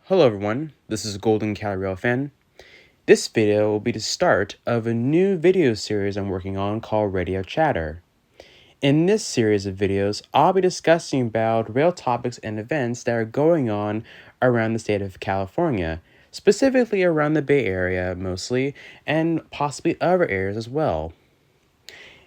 Hello everyone, this is Golden Cali Railfan. This video will be the start of a new video series I'm working on called Radio Chatter. In this series of videos, I'll be discussing about rail topics and events that are going on around the state of California, specifically around the Bay Area mostly, and possibly other areas as well.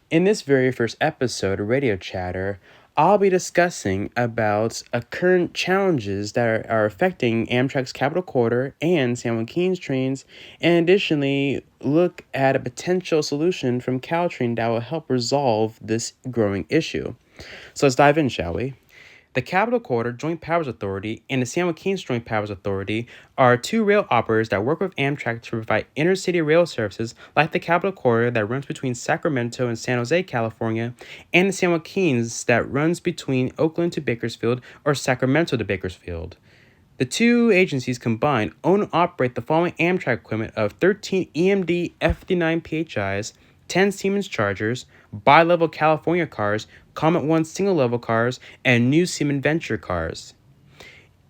In this very first episode of Radio Chatter, I'll be discussing about current challenges that are affecting Amtrak's Capital Corridor and San Joaquin's trains, and additionally look at a potential solution from Caltrain that will help resolve this growing issue. So let's dive in, shall we? The Capital Corridor Joint Powers Authority and the San Joaquin's Joint Powers Authority are two rail operators that work with Amtrak to provide intercity rail services like the Capital Corridor that runs between Sacramento and San Jose, California, and the San Joaquin's that runs between Oakland to Bakersfield or Sacramento to Bakersfield. The two agencies combined own and operate the following Amtrak equipment of 13 EMD F59 PHIs, 10 Siemens Chargers, bi-level California cars, Comet 1 single-level cars, and new Siemens Venture cars.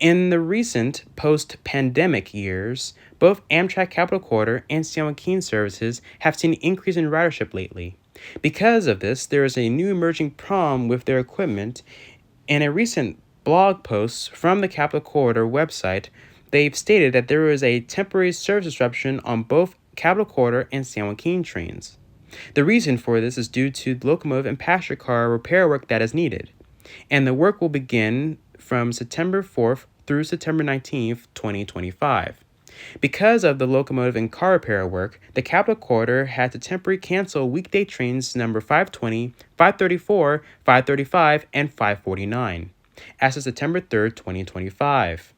In the recent post-pandemic years, both Amtrak Capital Corridor and San Joaquin services have seen an increase in ridership lately. Because of this, there is a new emerging problem with their equipment. In a recent blog post from the Capital Corridor website, they've stated that there was a temporary service disruption on both Capital Corridor and San Joaquin trains. The reason for this is due to locomotive and passenger car repair work that is needed, and the work will begin from September 4th through September 19th, 2025. Because of the locomotive and car repair work, the Capital Corridor had to temporarily cancel weekday trains number 520, 534, 535, and 549 as of September 3rd, 2025.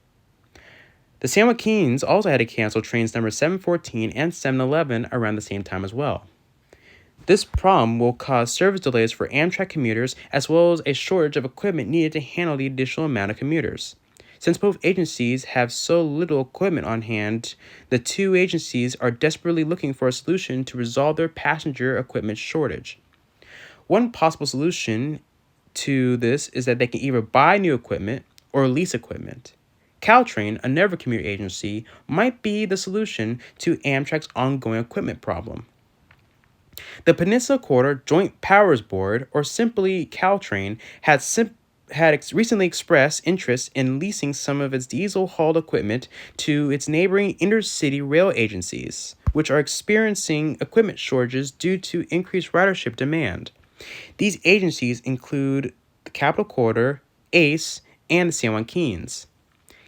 The San Joaquins also had to cancel trains number 714 and 711 around the same time as well. This problem will cause service delays for Amtrak commuters as well as a shortage of equipment needed to handle the additional amount of commuters. Since both agencies have so little equipment on hand, the two agencies are desperately looking for a solution to resolve their passenger equipment shortage. One possible solution to this is that they can either buy new equipment or lease equipment. Caltrain, another commuter agency, might be the solution to Amtrak's ongoing equipment problem. The Peninsula Corridor Joint Powers Board, or simply Caltrain, had recently expressed interest in leasing some of its diesel-hauled equipment to its neighboring intercity rail agencies, which are experiencing equipment shortages due to increased ridership demand. These agencies include the Capital Corridor, ACE, and the San Joaquins.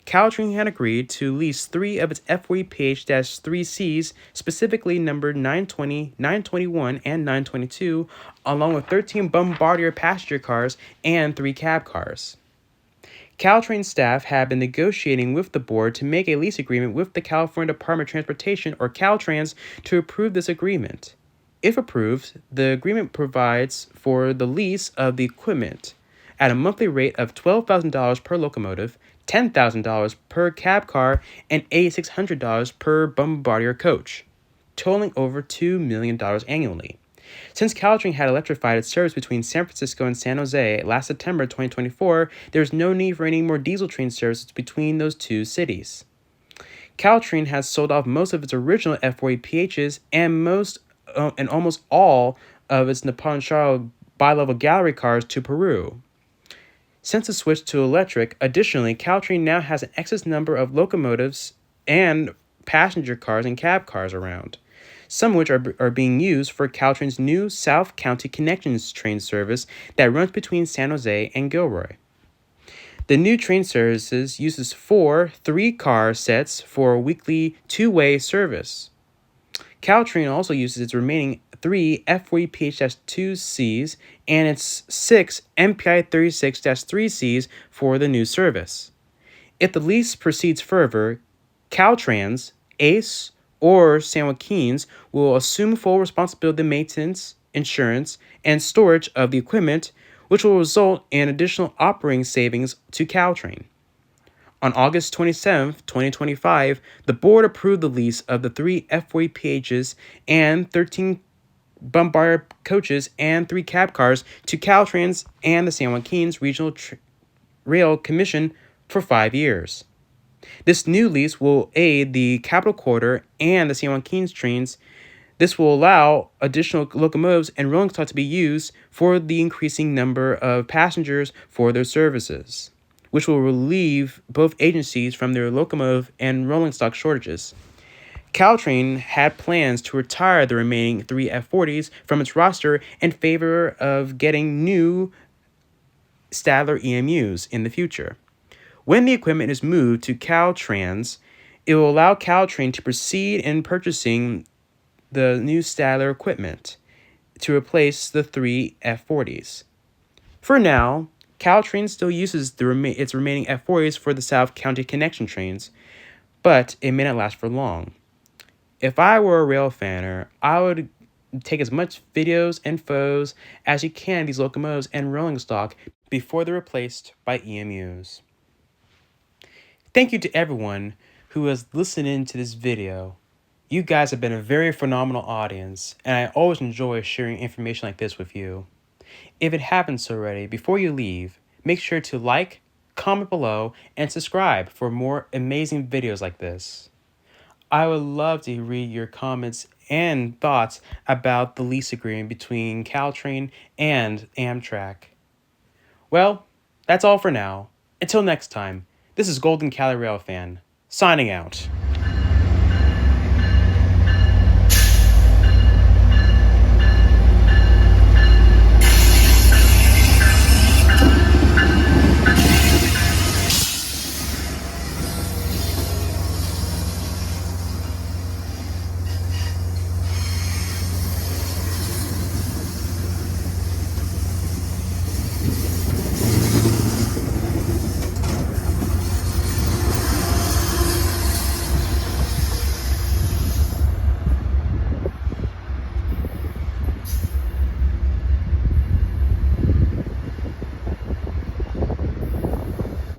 Caltrain had agreed to lease 3 of its F40PH-3Cs, specifically numbered 920, 921, and 922, along with 13 Bombardier passenger cars and 3 cab cars. Caltrain staff have been negotiating with the board to make a lease agreement with the California Department of Transportation, or Caltrans, to approve this agreement. If approved, the agreement provides for the lease of the equipment at a monthly rate of $12,000 per locomotive, $10,000 per cab car, and $8,600 per Bombardier coach, totaling over $2 million annually. Since Caltrain had electrified its service between San Francisco and San Jose last September 2024, there is no need for any more diesel train services between those two cities. Caltrain has sold off most of its original F40PHs and almost all of its Nippon Shuttle bi-level gallery cars to Peru. Since the switch to electric, additionally, Caltrain now has an excess number of locomotives and passenger cars and cab cars around, some of which are being used for Caltrain's new South County Connections train service that runs between San Jose and Gilroy. The new train services uses 4 3-car sets for a weekly 2-way service. Caltrain also uses its remaining 3 F40PH-2Cs and its 6 MPI 36-3Cs for the new service. If the lease proceeds further, Caltrans, ACE, or San Joaquins will assume full responsibility of the maintenance, insurance, and storage of the equipment, which will result in additional operating savings to Caltrain. On August 27, 2025, the board approved the lease of the 3 F40PHs and 13 Bombardier coaches and 3 cab cars to Caltrans and the San Joaquin's Regional Rail Commission for 5 years. This new lease will aid the Capital Corridor and the San Juan Keynes trains. This will allow additional locomotives and rolling stock to be used for the increasing number of passengers for their services, which will relieve both agencies from their locomotive and rolling stock shortages. Caltrain had plans to retire the remaining 3 F40s from its roster in favor of getting new Stadler EMUs in the future. When the equipment is moved to Caltrans, it will allow Caltrain to proceed in purchasing the new Stadler equipment to replace the 3 F40s. For now, Caltrain still uses its remaining F40s for the South County Connection trains, but it may not last for long. If I were a Railfanner, I would take as much videos and photos as you can of these locomotives and rolling stock before they're replaced by EMUs. Thank you to everyone who has listened in to this video. You guys have been a very phenomenal audience, and I always enjoy sharing information like this with you. If it happens already, before you leave, make sure to like, comment below, and subscribe for more amazing videos like this. I would love to read your comments and thoughts about the lease agreement between Caltrain and Amtrak. Well, that's all for now. Until next time, this is Golden Cali Railfan, signing out.